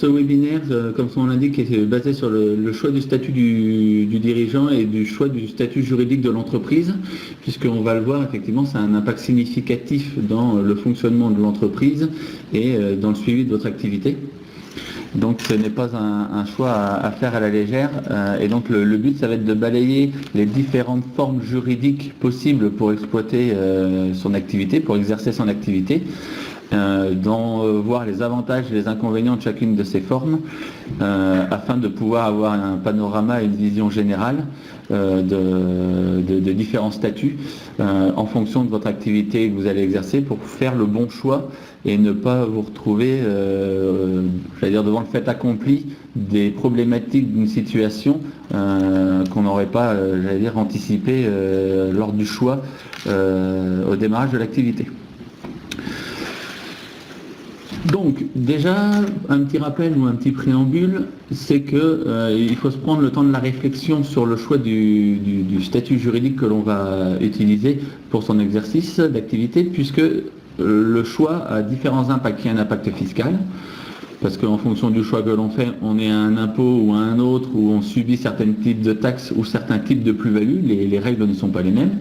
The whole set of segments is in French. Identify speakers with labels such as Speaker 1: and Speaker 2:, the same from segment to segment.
Speaker 1: Ce webinaire, comme son nom l'indique, est basé sur le choix du statut du dirigeant et du choix du statut juridique de l'entreprise, puisqu'on va le voir, effectivement, ça a un impact significatif dans le fonctionnement de l'entreprise et dans le suivi de votre activité. Donc ce n'est pas un choix à faire à la légère, et donc le but, ça va être de balayer les différentes formes juridiques possibles pour exploiter son activité, pour exercer son activité, d'en voir les avantages et les inconvénients de chacune de ces formes, afin de pouvoir avoir un panorama et une vision générale de différents statuts en fonction de votre activité que vous allez exercer, pour faire le bon choix et ne pas vous retrouver devant le fait accompli des problématiques d'une situation qu'on n'aurait pas anticipé lors du choix au démarrage de l'activité. Donc déjà, un petit rappel ou un petit préambule, c'est qu'il faut se prendre le temps de la réflexion sur le choix du statut juridique que l'on va utiliser pour son exercice d'activité, puisque le choix a différents impacts. Il y a un impact fiscal, parce qu'en fonction du choix que l'on fait, on est à un impôt ou à un autre, où on subit certains types de taxes ou certains types de plus-values, les règles ne sont pas les mêmes.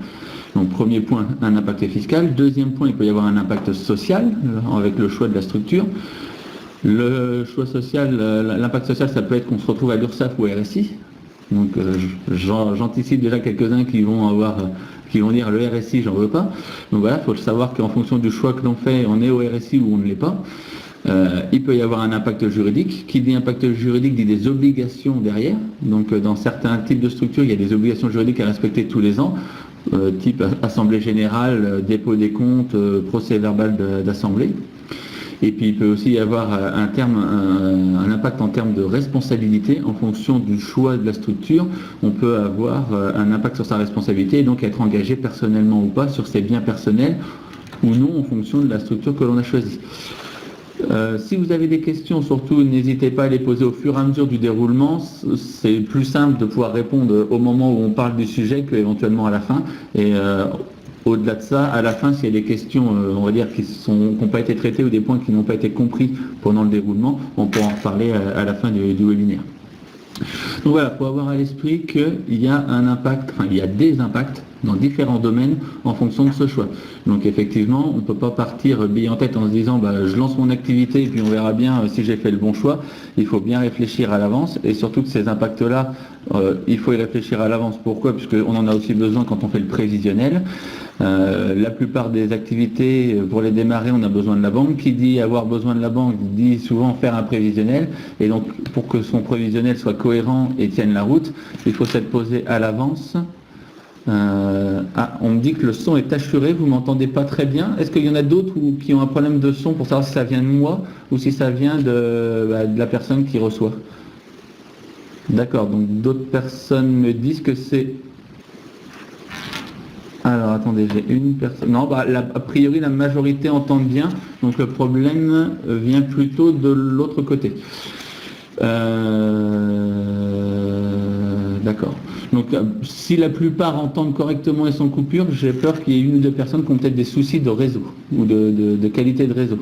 Speaker 1: Donc premier point, un impact fiscal. Deuxième point, il peut y avoir un impact social avec le choix de la structure. Le choix social, l'impact social, ça peut être qu'on se retrouve à l'URSSAF ou au RSI. Donc j'anticipe déjà quelques-uns qui vont dire le RSI, j'en veux pas. Donc voilà, il faut savoir qu'en fonction du choix que l'on fait, on est au RSI ou on ne l'est pas. Il peut y avoir un impact juridique. Qui dit impact juridique dit des obligations derrière. Donc dans certains types de structures, il y a des obligations juridiques à respecter tous les ans. Type assemblée générale, dépôt des comptes, procès verbal d'assemblée. Et puis il peut aussi y avoir un impact en termes de responsabilité en fonction du choix de la structure. On peut avoir un impact sur sa responsabilité et donc être engagé personnellement ou pas sur ses biens personnels ou non en fonction de la structure que l'on a choisie. Si vous avez des questions, surtout n'hésitez pas à les poser au fur et à mesure du déroulement. C'est plus simple de pouvoir répondre au moment où on parle du sujet qu'éventuellement à la fin. Et au-delà de ça, à la fin, s'il y a des questions, on va dire, qui n'ont pas été traitées ou des points qui n'ont pas été compris pendant le déroulement, on pourra en reparler à la fin du webinaire. Donc voilà, il faut avoir à l'esprit qu'il y a un impact, il y a des impacts dans différents domaines en fonction de ce choix. Donc effectivement, on ne peut pas partir bille en tête en se disant je lance mon activité et puis on verra bien si j'ai fait le bon choix. Il faut bien réfléchir à l'avance et surtout que ces impacts-là, il faut y réfléchir à l'avance. Pourquoi ? Puisqu'on en a aussi besoin quand on fait le prévisionnel. La plupart des activités, pour les démarrer, on a besoin de la banque. Qui dit avoir besoin de la banque dit souvent faire un prévisionnel. Et donc, pour que son prévisionnel soit cohérent et tienne la route, il faut s'être posé à l'avance. On me dit que le son est assuré, vous m'entendez pas très bien. Est-ce qu'il y en a d'autres qui ont un problème de son pour savoir si ça vient de moi ou si ça vient de la personne qui reçoit ? D'accord, donc d'autres personnes me disent que c'est... Alors attendez, j'ai une personne... Non, a priori la majorité entend bien, donc le problème vient plutôt de l'autre côté. D'accord. Donc si la plupart entendent correctement et sans coupure, j'ai peur qu'il y ait une ou deux personnes qui ont peut-être des soucis de réseau ou de qualité de réseau.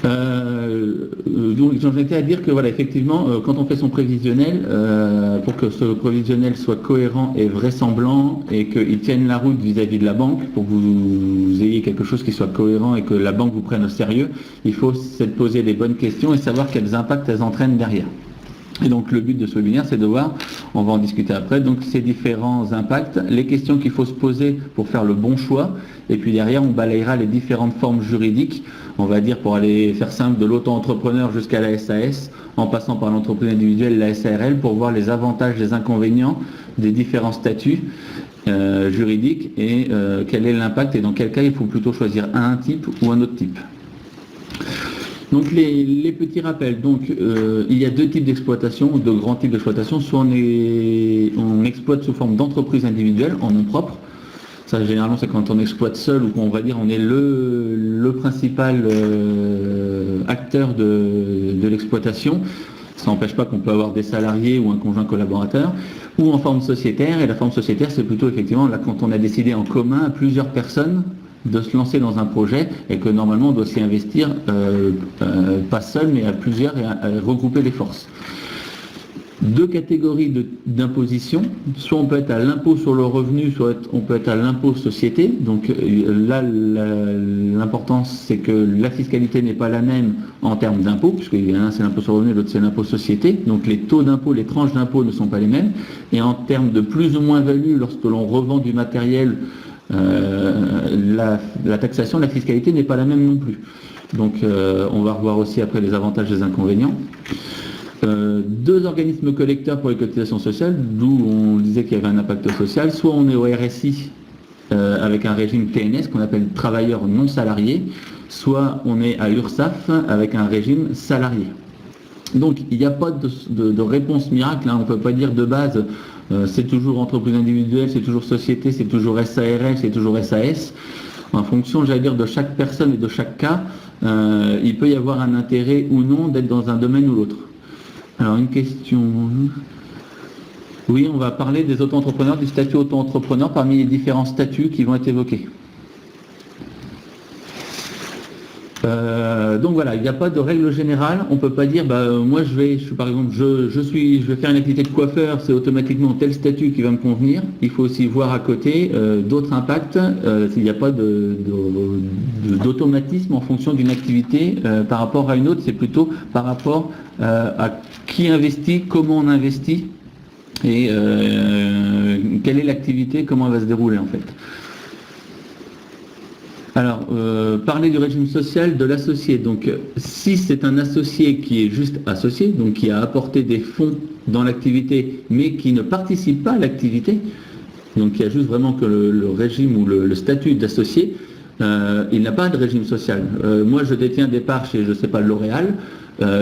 Speaker 1: Donc j'en étais à dire que voilà, effectivement, quand on fait son prévisionnel, pour que ce prévisionnel soit cohérent et vraisemblant et qu'il tienne la route vis-à-vis de la banque, pour que vous ayez quelque chose qui soit cohérent et que la banque vous prenne au sérieux, il faut se poser les bonnes questions et savoir quels impacts elles entraînent derrière. Et donc le but de ce webinaire, c'est de voir, on va en discuter après, donc ces différents impacts, les questions qu'il faut se poser pour faire le bon choix, et puis derrière on balayera les différentes formes juridiques, on va dire pour aller faire simple, de l'auto-entrepreneur jusqu'à la SAS, en passant par l'entreprise individuelle, la SARL, pour voir les avantages, les inconvénients des différents statuts juridiques et quel est l'impact et dans quel cas il faut plutôt choisir un type ou un autre type. Donc les petits rappels, donc il y a deux types d'exploitation, deux grands types d'exploitation, soit on exploite sous forme d'entreprise individuelle en nom propre, ça généralement c'est quand on exploite seul ou qu'on va dire on est le principal acteur de l'exploitation, ça n'empêche pas qu'on peut avoir des salariés ou un conjoint collaborateur, ou en forme sociétaire, et la forme sociétaire c'est plutôt effectivement là quand on a décidé en commun à plusieurs personnes de se lancer dans un projet et que normalement on doit s'y investir, pas seul mais à plusieurs et à regrouper les forces. Deux catégories d'imposition, soit on peut être à l'impôt sur le revenu, soit on peut être à l'impôt société. Donc là, l'importance c'est que la fiscalité n'est pas la même en termes d'impôt, puisque l'un c'est l'impôt sur le revenu, l'autre c'est l'impôt société. Donc les taux d'impôt, les tranches d'impôt ne sont pas les mêmes. Et en termes de plus ou moins value, lorsque l'on revend du matériel, la taxation, la fiscalité n'est pas la même non plus. Donc on va revoir aussi après les avantages et les inconvénients. Deux organismes collecteurs pour les cotisations sociales, d'où on disait qu'il y avait un impact social. Soit on est au RSI avec un régime TNS qu'on appelle travailleurs non salariés, soit on est à l'URSSAF avec un régime salarié. Donc il n'y a pas de réponse miracle, hein. On ne peut pas dire de base c'est toujours entreprise individuelle, c'est toujours société, c'est toujours SARL, c'est toujours SAS. En fonction, j'allais dire, de chaque personne et de chaque cas, il peut y avoir un intérêt ou non d'être dans un domaine ou l'autre. Alors une question. Oui, on va parler des auto-entrepreneurs, du statut auto-entrepreneur parmi les différents statuts qui vont être évoqués. Donc voilà, il n'y a pas de règle générale. On ne peut pas dire, moi je vais faire une activité de coiffeur, c'est automatiquement tel statut qui va me convenir. Il faut aussi voir à côté d'autres impacts. Il n'y a pas d'automatisme en fonction d'une activité par rapport à une autre. C'est plutôt par rapport à qui investit, comment on investit et quelle est l'activité, comment elle va se dérouler en fait. Alors, parler du régime social de l'associé. Donc, si c'est un associé qui est juste associé, donc qui a apporté des fonds dans l'activité, mais qui ne participe pas à l'activité, donc il y a juste vraiment que le régime ou le statut d'associé, il n'a pas de régime social. Moi, je détiens des parts chez, je ne sais pas, L'Oréal.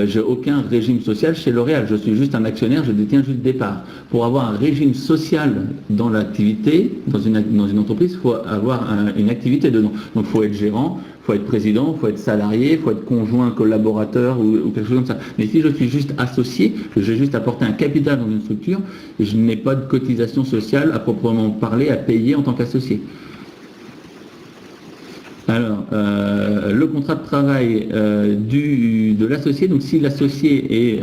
Speaker 1: J'ai aucun régime social chez L'Oréal, je suis juste un actionnaire, je détiens juste des parts. Pour avoir un régime social dans l'activité, dans une entreprise, il faut avoir une activité dedans. Donc il faut être gérant, il faut être président, il faut être salarié, il faut être conjoint, collaborateur ou quelque chose comme ça. Mais si je suis juste associé, j'ai juste apporté un capital dans une structure, je n'ai pas de cotisation sociale à proprement parler à payer en tant qu'associé. Alors, le contrat de travail de l'associé, donc si l'associé est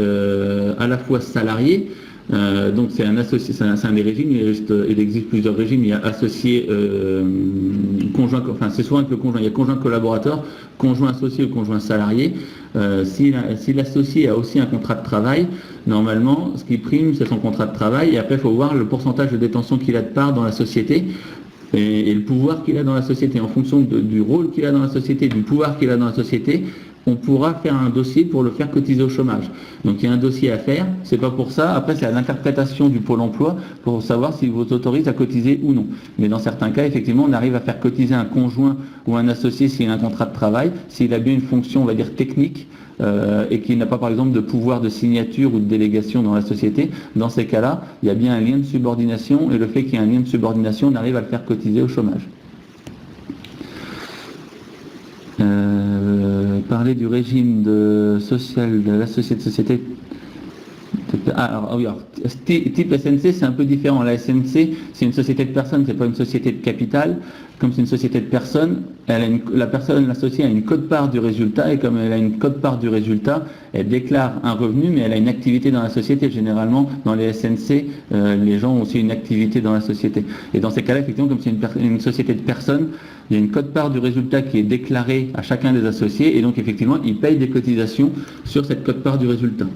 Speaker 1: à la fois salarié, donc c'est un associé, c'est un des régimes, il existe plusieurs régimes, il y a associé conjoint, enfin c'est souvent avec le conjoint, il y a conjoint collaborateur, conjoint associé ou conjoint salarié. Si l'associé a aussi un contrat de travail, normalement ce qui prime c'est son contrat de travail et après il faut voir le pourcentage de détention qu'il a de part dans la société. Et le pouvoir qu'il a dans la société, en fonction du rôle qu'il a dans la société, du pouvoir qu'il a dans la société, on pourra faire un dossier pour le faire cotiser au chômage. Donc il y a un dossier à faire, c'est pas pour ça, après c'est à l'interprétation du Pôle emploi pour savoir s'il vous autorise à cotiser ou non. Mais dans certains cas, effectivement, on arrive à faire cotiser un conjoint ou un associé s'il a un contrat de travail, s'il a bien une fonction, on va dire, technique, et qu'il n'a pas par exemple de pouvoir de signature ou de délégation dans la société. Dans ces cas-là, il y a bien un lien de subordination et le fait qu'il y ait un lien de subordination, on arrive à le faire cotiser au chômage. Parler du régime social de l'associé de société. Alors, type SNC, c'est un peu différent. La SNC, c'est une société de personnes, c'est pas une société de capital. Comme c'est une société de personnes, la personne, l'associée, a une quote-part du résultat, et comme elle a une quote-part du résultat, elle déclare un revenu, mais elle a une activité dans la société. Généralement, dans les SNC, les gens ont aussi une activité dans la société. Et dans ces cas-là, effectivement, comme c'est une société de personnes, il y a une quote-part du résultat qui est déclarée à chacun des associés, et donc effectivement, ils payent des cotisations sur cette quote-part du résultat.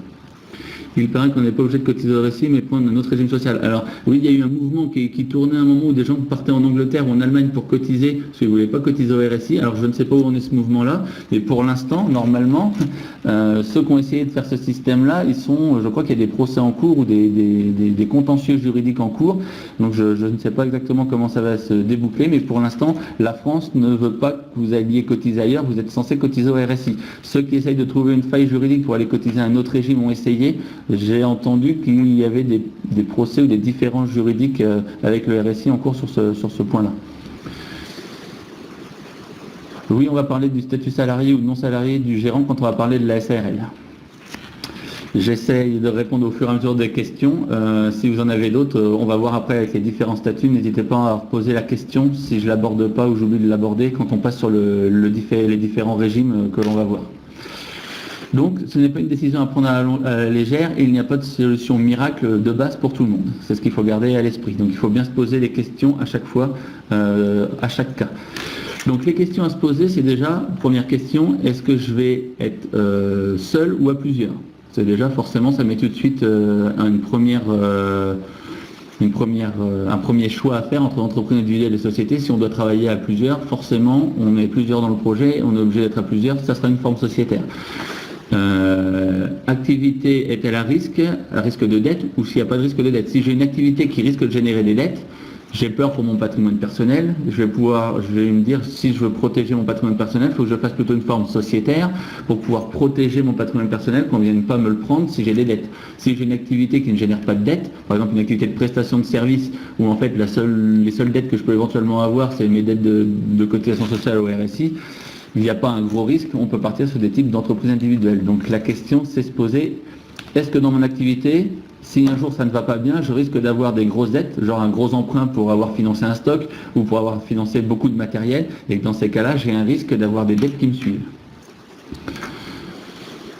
Speaker 1: Il paraît qu'on n'est pas obligé de cotiser au RSI, mais prendre un autre régime social. Alors, oui, il y a eu un mouvement qui tournait à un moment où des gens partaient en Angleterre ou en Allemagne pour cotiser, parce qu'ils ne voulaient pas cotiser au RSI. Alors, je ne sais pas où en est ce mouvement-là, mais pour l'instant, normalement, ceux qui ont essayé de faire ce système-là, je crois qu'il y a des procès en cours ou des contentieux juridiques en cours. Donc, je ne sais pas exactement comment ça va se déboucler, mais pour l'instant, la France ne veut pas que vous alliez cotiser ailleurs, vous êtes censé cotiser au RSI. Ceux qui essayent de trouver une faille juridique pour aller cotiser à un autre régime ont essayé. J'ai entendu qu'il y avait des procès ou des différences juridiques avec le RSI en cours sur ce point-là. Oui, on va parler du statut salarié ou non salarié du gérant quand on va parler de la SARL. J'essaye de répondre au fur et à mesure des questions. Si vous en avez d'autres, on va voir après avec les différents statuts. N'hésitez pas à reposer la question si je l'aborde pas ou j'oublie de l'aborder quand on passe sur les différents régimes que l'on va voir. Donc, ce n'est pas une décision à prendre à la légère et il n'y a pas de solution miracle de base pour tout le monde. C'est ce qu'il faut garder à l'esprit. Donc, il faut bien se poser les questions à chaque fois, à chaque cas. Donc, les questions à se poser, c'est déjà, première question, est-ce que je vais être seul ou à plusieurs? C'est déjà, forcément, ça met tout de suite un premier choix à faire entre entreprise individuelle et société. Si on doit travailler à plusieurs, forcément, on est plusieurs dans le projet, on est obligé d'être à plusieurs, ça sera une forme sociétaire. Activité est-elle à risque de dette ou s'il n'y a pas de risque de dette? Si j'ai une activité qui risque de générer des dettes, j'ai peur pour mon patrimoine personnel, je vais me dire si je veux protéger mon patrimoine personnel, il faut que je fasse plutôt une forme sociétaire pour pouvoir protéger mon patrimoine personnel, qu'on ne vienne pas me le prendre si j'ai des dettes. Si j'ai une activité qui ne génère pas de dettes, par exemple une activité de prestation de service où en fait les seules dettes que je peux éventuellement avoir, c'est mes dettes de cotisation sociale au RSI, il n'y a pas un gros risque, on peut partir sur des types d'entreprises individuelles. Donc la question c'est se poser, est-ce que dans mon activité, si un jour ça ne va pas bien, je risque d'avoir des grosses dettes, genre un gros emprunt pour avoir financé un stock ou pour avoir financé beaucoup de matériel, et que dans ces cas-là, j'ai un risque d'avoir des dettes qui me suivent.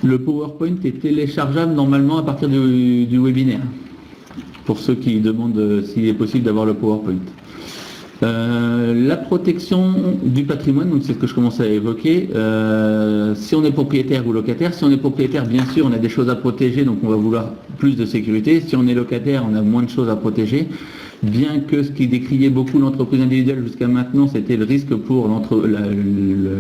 Speaker 1: Le PowerPoint est téléchargeable normalement à partir du webinaire, pour ceux qui demandent s'il est possible d'avoir le PowerPoint. La protection du patrimoine, donc c'est ce que je commençais à évoquer. Si on est propriétaire ou locataire, si on est propriétaire, bien sûr, on a des choses à protéger, donc on va vouloir plus de sécurité. Si on est locataire, on a moins de choses à protéger. Bien que ce qui décriait beaucoup l'entreprise individuelle jusqu'à maintenant, c'était le risque pour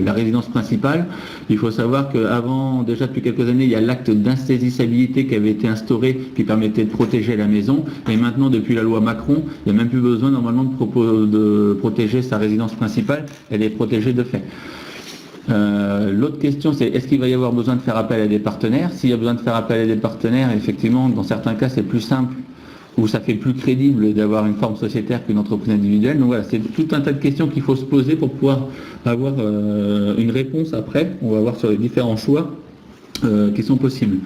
Speaker 1: la résidence principale. Il faut savoir qu'avant, déjà depuis quelques années, il y a l'acte d'insaisissabilité qui avait été instauré, qui permettait de protéger la maison. Et maintenant, depuis la loi Macron, il n'y a même plus besoin normalement de protéger sa résidence principale. Elle est protégée de fait. L'autre question, c'est est-ce qu'il va y avoir besoin de faire appel à des partenaires? S'il y a besoin de faire appel à des partenaires, effectivement, dans certains cas, c'est plus simple où ça fait plus crédible d'avoir une forme sociétaire qu'une entreprise individuelle. Donc voilà, c'est tout un tas de questions qu'il faut se poser pour pouvoir avoir une réponse après. On va voir sur les différents choix qui sont possibles.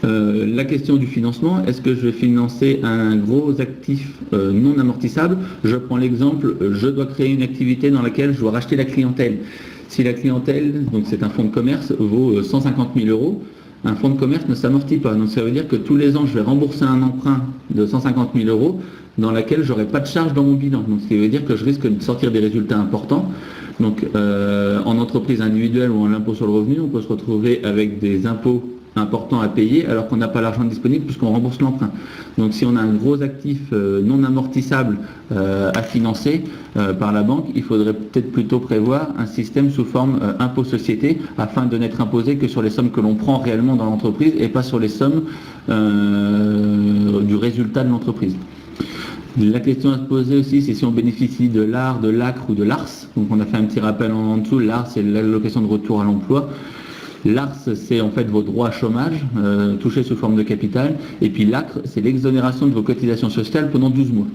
Speaker 1: La question du financement, est-ce que je vais financer un gros actif non amortissable? Je prends l'exemple, je dois créer une activité dans laquelle je dois racheter la clientèle. Si la clientèle, donc c'est un fonds de commerce, vaut 150 000 euros, un fonds de commerce ne s'amortit pas. Donc ça veut dire que tous les ans, je vais rembourser un emprunt de 150 000 euros dans laquelle je n'aurai pas de charge dans mon bilan. Donc ce qui veut dire que je risque de sortir des résultats importants. Donc en entreprise individuelle ou en impôt sur le revenu, on peut se retrouver avec des impôts importants à payer alors qu'on n'a pas l'argent disponible puisqu'on rembourse l'emprunt. Donc si on a un gros actif non amortissable à financer par la banque, il faudrait peut-être plutôt prévoir un système sous forme impôt-société afin de n'être imposé que sur les sommes que l'on prend réellement dans l'entreprise et pas sur les sommes du résultat de l'entreprise. La question à se poser aussi, c'est si on bénéficie de l'AR, de l'ACRE ou de l'ARS. Donc on a fait un petit rappel en dessous. L'AR, c'est l'allocation de retour à l'emploi. L'ARS, c'est en fait vos droits à chômage, touchés sous forme de capital. Et puis l'ACRE, c'est l'exonération de vos cotisations sociales pendant 12 mois.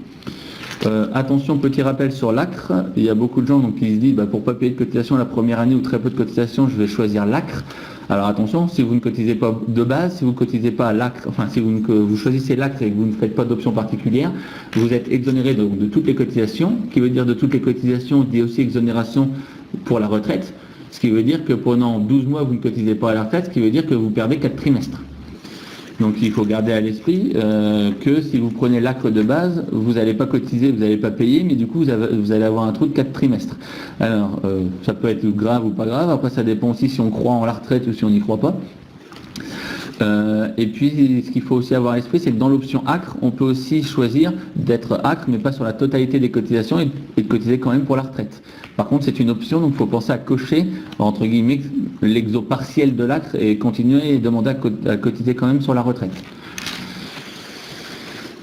Speaker 1: Attention, petit rappel sur l'ACRE. Il y a beaucoup de gens donc, qui se disent, pour ne pas payer de cotisation la première année ou très peu de cotisation, je vais choisir l'ACRE. Alors attention, si vous ne cotisez pas de base, si vous ne cotisez pas à l'ACRE, enfin si vous choisissez l'ACRE et que vous ne faites pas d'option particulière, vous êtes exonéré de toutes les cotisations, qui veut dire de toutes les cotisations, dit aussi exonération pour la retraite, ce qui veut dire que pendant 12 mois, vous ne cotisez pas à la retraite, ce qui veut dire que vous perdez 4 trimestres. Donc il faut garder à l'esprit que si vous prenez l'ACRE de base, vous n'allez pas cotiser, vous n'allez pas payer, mais du coup vous allez avoir un trou de 4 trimestres. Alors ça peut être grave ou pas grave, après ça dépend aussi si on croit en la retraite ou si on n'y croit pas. Et puis ce qu'il faut aussi avoir à l'esprit, c'est que dans l'option ACRE, on peut aussi choisir d'être ACRE, mais pas sur la totalité des cotisations et de cotiser quand même pour la retraite. Par contre, c'est une option, donc il faut penser à cocher, entre guillemets, l'exo partiel de l'ACRE et continuer et demander à cotiser quand même sur la retraite.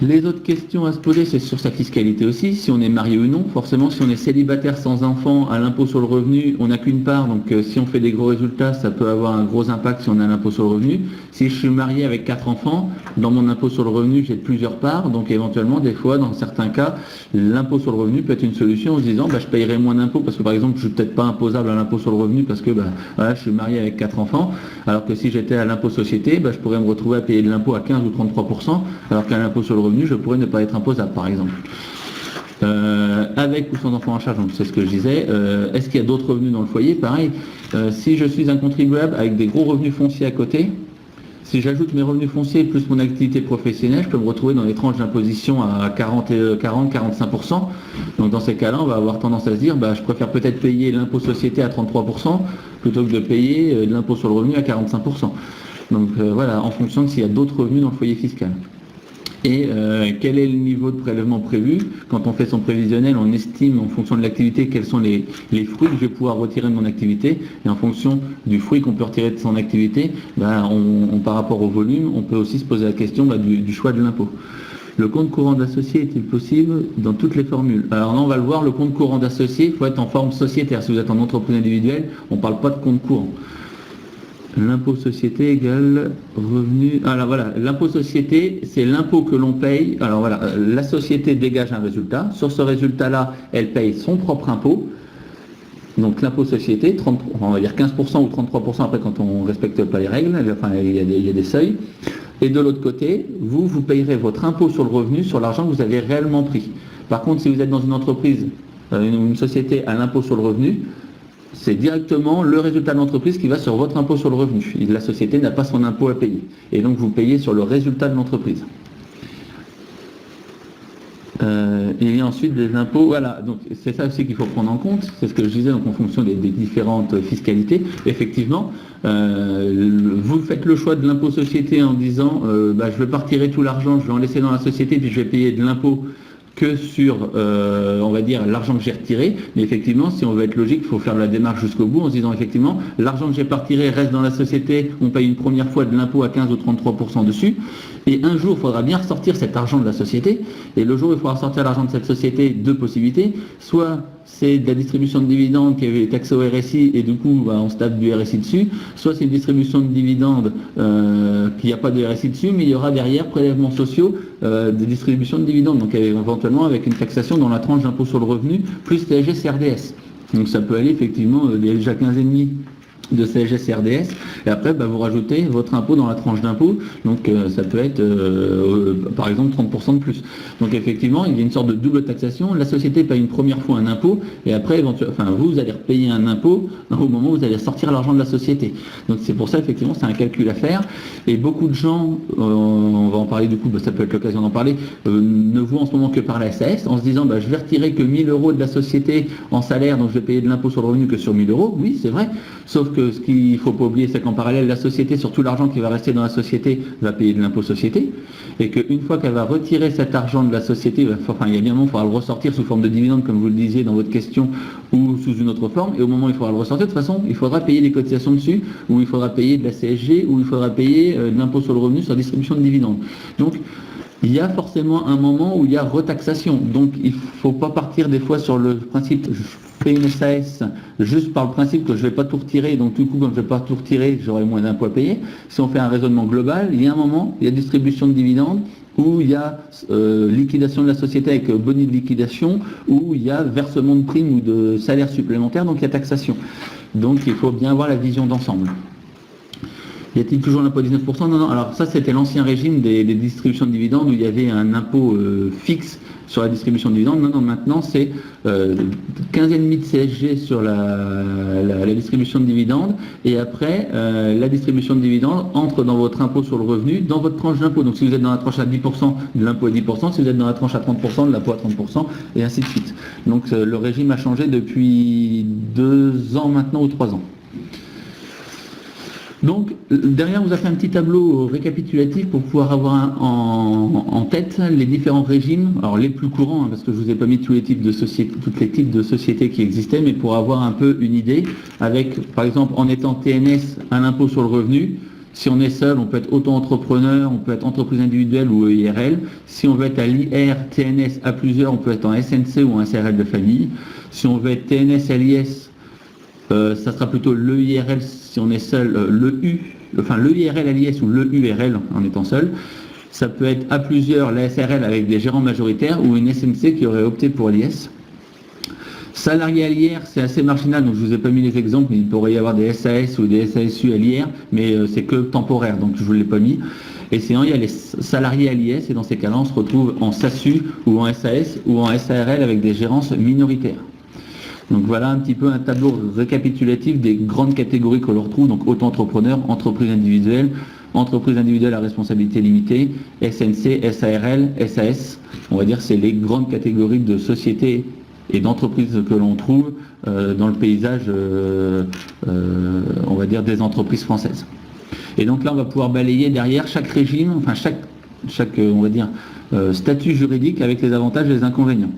Speaker 1: Les autres questions à se poser, c'est sur sa fiscalité aussi, si on est marié ou non. Forcément, si on est célibataire sans enfant, à l'impôt sur le revenu, on n'a qu'une part, donc si on fait des gros résultats, ça peut avoir un gros impact si on a l'impôt sur le revenu. Si je suis marié avec 4 enfants, dans mon impôt sur le revenu, j'ai plusieurs parts, donc éventuellement, des fois, dans certains cas, l'impôt sur le revenu peut être une solution en se disant, je payerai moins d'impôts, parce que par exemple, je ne suis peut-être pas imposable à l'impôt sur le revenu, parce que voilà, je suis marié avec 4 enfants, alors que si j'étais à l'impôt société, je pourrais me retrouver à payer de l'impôt à 15 ou 33%, alors qu'à l'impôt sur le revenu, je pourrais ne pas être imposable, par exemple. Avec ou sans enfant en charge, donc c'est ce que je disais. Est-ce qu'il y a d'autres revenus dans le foyer? Pareil, si je suis un contribuable avec des gros revenus fonciers à côté, si j'ajoute mes revenus fonciers plus mon activité professionnelle, je peux me retrouver dans les tranches d'imposition à 40-45%. Donc dans ces cas-là, on va avoir tendance à se dire, je préfère peut-être payer l'impôt société à 33% plutôt que de payer de l'impôt sur le revenu à 45%. Donc voilà, en fonction de s'il y a d'autres revenus dans le foyer fiscal. Et quel est le niveau de prélèvement prévu? Quand on fait son prévisionnel, on estime en fonction de l'activité quels sont les fruits que je vais pouvoir retirer de mon activité. Et en fonction du fruit qu'on peut retirer de son activité, par rapport au volume, on peut aussi se poser la question du choix de l'impôt. Le compte courant d'associé est-il possible dans toutes les formules? Alors là, on va le voir, le compte courant d'associé, il faut être en forme sociétaire. Si vous êtes en entreprise individuelle, on ne parle pas de compte courant. L'impôt société égale revenu. Alors voilà, l'impôt société, c'est l'impôt que l'on paye. Alors voilà, la société dégage un résultat. Sur ce résultat-là, elle paye son propre impôt. Donc l'impôt société, on va dire 15% ou 33% après quand on ne respecte pas les règles. Enfin, il y a des seuils. Et de l'autre côté, vous payerez votre impôt sur le revenu sur l'argent que vous avez réellement pris. Par contre, si vous êtes dans une entreprise, une société à l'impôt sur le revenu, c'est directement le résultat de l'entreprise qui va sur votre impôt sur le revenu. La société n'a pas son impôt à payer. Et donc vous payez sur le résultat de l'entreprise. Il y a ensuite des impôts, voilà, donc c'est ça aussi qu'il faut prendre en compte, c'est ce que je disais, donc en fonction des différentes fiscalités. Effectivement, vous faites le choix de l'impôt société en disant je vais pas retirer tout l'argent, je vais en laisser dans la société, puis je vais payer de l'impôt que sur, on va dire, l'argent que j'ai retiré. Mais effectivement, si on veut être logique, il faut faire la démarche jusqu'au bout en se disant, effectivement, l'argent que j'ai pas retiré reste dans la société, on paye une première fois de l'impôt à 15 ou 33% dessus, et un jour, il faudra bien ressortir cet argent de la société, et le jour où il faudra sortir l'argent de cette société, deux possibilités, soit c'est de la distribution de dividendes qui est taxée au RSI, et du coup, on se tape du RSI dessus, soit c'est une distribution de dividendes qu'il n'y a pas de RSI dessus, mais il y aura derrière prélèvements sociaux de distribution de dividendes, donc éventuellement avec une taxation dans la tranche d'impôt sur le revenu, plus CSG CRDS. Donc ça peut aller effectivement, il y a déjà 15,5 de CSG CRDS, et après vous rajoutez votre impôt dans la tranche d'impôt, donc ça peut être par exemple 30% de plus. Donc effectivement, il y a une sorte de double taxation, la société paye une première fois un impôt, et après vous allez repayer un impôt au moment où vous allez sortir l'argent de la société. Donc c'est pour ça, effectivement, c'est un calcul à faire, et beaucoup de gens, on va en parler du coup, ça peut être l'occasion d'en parler, ne voient en ce moment que par la SAS, en se disant je vais retirer que 1000 € de la société en salaire, donc je vais payer de l'impôt sur le revenu que sur 1000 €, oui c'est vrai, sauf que ce qu'il ne faut pas oublier, c'est qu'en parallèle, la société, sur tout l'argent qui va rester dans la société, va payer de l'impôt société, et qu'une fois qu'elle va retirer cet argent de la société, il y a bien un moment, il faudra le ressortir sous forme de dividende, comme vous le disiez dans votre question, ou sous une autre forme, et au moment où il faudra le ressortir, de toute façon, il faudra payer des cotisations dessus, ou il faudra payer de la CSG, ou il faudra payer de l'impôt sur le revenu sur la distribution de dividendes. Donc, il y a forcément un moment où il y a retaxation. Donc, il ne faut pas partir des fois sur le principe, je fais une SAS juste par le principe que je ne vais pas tout retirer, donc du coup, comme je ne vais pas tout retirer, j'aurai moins d'impôts à payer. Si on fait un raisonnement global, il y a un moment, il y a distribution de dividendes, où il y a liquidation de la société avec boni de liquidation, où il y a versement de primes ou de salaires supplémentaires, donc il y a taxation. Donc, il faut bien avoir la vision d'ensemble. Y a-t-il toujours l'impôt 19%? Non, non. Alors ça, c'était l'ancien régime des distributions de dividendes où il y avait un impôt fixe sur la distribution de dividendes. Non, non, maintenant, c'est 15,5 de CSG sur la distribution de dividendes. Et après, la distribution de dividendes entre dans votre impôt sur le revenu, dans votre tranche d'impôt. Donc si vous êtes dans la tranche à 10%, de l'impôt à 10%. Si vous êtes dans la tranche à 30%, de l'impôt à 30%, et ainsi de suite. Donc le régime a changé depuis 2 ans maintenant ou 3 ans. Donc, derrière, on vous a fait un petit tableau récapitulatif pour pouvoir avoir en tête les différents régimes, alors les plus courants, parce que je ne vous ai pas mis tous les types de sociétés qui existaient, mais pour avoir un peu une idée, avec, par exemple, en étant TNS, un impôt sur le revenu, Si on est seul, on peut être auto-entrepreneur, on peut être entreprise individuelle ou EIRL. Si on veut être à l'IR, TNS à plusieurs, on peut être en SNC ou en SRL de famille. Si on veut être TNS, LIS, ça sera plutôt l'EIRL si on est seul, l'EIRL, LIS ou l'EURL en étant seul. Ça peut être à plusieurs, la SRL avec des gérants majoritaires ou une SNC qui aurait opté pour l'IS. Salarié à l'IR, c'est assez marginal, donc je ne vous ai pas mis les exemples, mais il pourrait y avoir des SAS ou des SASU à l'IR, mais c'est que temporaire, donc je ne vous l'ai pas mis. Et sinon, il y a les salariés à l'IS, et dans ces cas-là, on se retrouve en SASU ou en SAS ou en SARL avec des gérances minoritaires. Donc voilà un petit peu un tableau récapitulatif des grandes catégories que l'on retrouve, donc auto-entrepreneur, entreprise individuelle à responsabilité limitée, SNC, SARL, SAS. On va dire c'est les grandes catégories de sociétés et d'entreprises que l'on trouve dans le paysage, on va dire, des entreprises françaises. Et donc là, on va pouvoir balayer derrière chaque régime, enfin chaque on va dire, statut juridique avec les avantages et les inconvénients.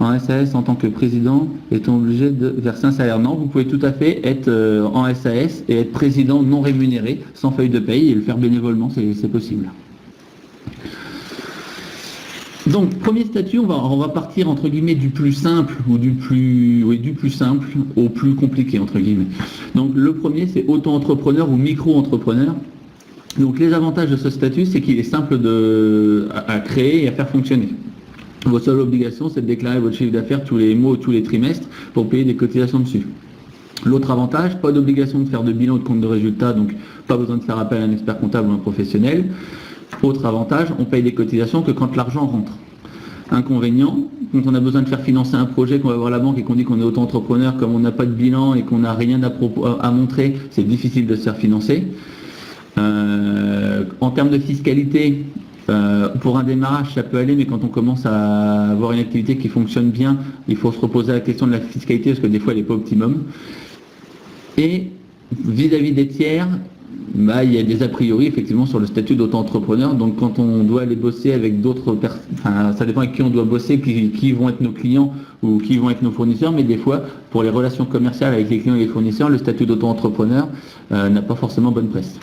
Speaker 1: En SAS, en tant que président, est-on obligé de verser un salaire? Non, vous pouvez tout à fait être en SAS et être président non rémunéré, sans feuille de paye, et le faire bénévolement, c'est possible. Donc, premier statut, on va partir entre guillemets du plus simple ou du plus simple au plus compliqué entre guillemets. Donc, le premier, c'est auto-entrepreneur ou micro-entrepreneur. Donc, les avantages de ce statut, c'est qu'il est simple à créer et à faire fonctionner. Votre seule obligation, c'est de déclarer votre chiffre d'affaires tous les mois ou tous les trimestres pour payer des cotisations dessus. L'autre avantage, pas d'obligation de faire de bilan ou de compte de résultat, donc pas besoin de faire appel à un expert comptable ou un professionnel. Autre avantage, on paye des cotisations que quand l'argent rentre. Inconvénient, quand on a besoin de faire financer un projet, qu'on va voir la banque et qu'on dit qu'on est auto-entrepreneur, comme on n'a pas de bilan et qu'on n'a rien à montrer, c'est difficile de se faire financer. En termes de fiscalité, pour un démarrage, ça peut aller, mais quand on commence à avoir une activité qui fonctionne bien, il faut se reposer la question de la fiscalité parce que des fois, elle n'est pas optimum. Et vis-à-vis des tiers, il y a des a priori effectivement sur le statut d'auto-entrepreneur. Donc quand on doit aller bosser avec d'autres personnes, ça dépend avec qui on doit bosser, qui vont être nos clients ou qui vont être nos fournisseurs, mais des fois, pour les relations commerciales avec les clients et les fournisseurs, le statut d'auto-entrepreneur n'a pas forcément bonne presse.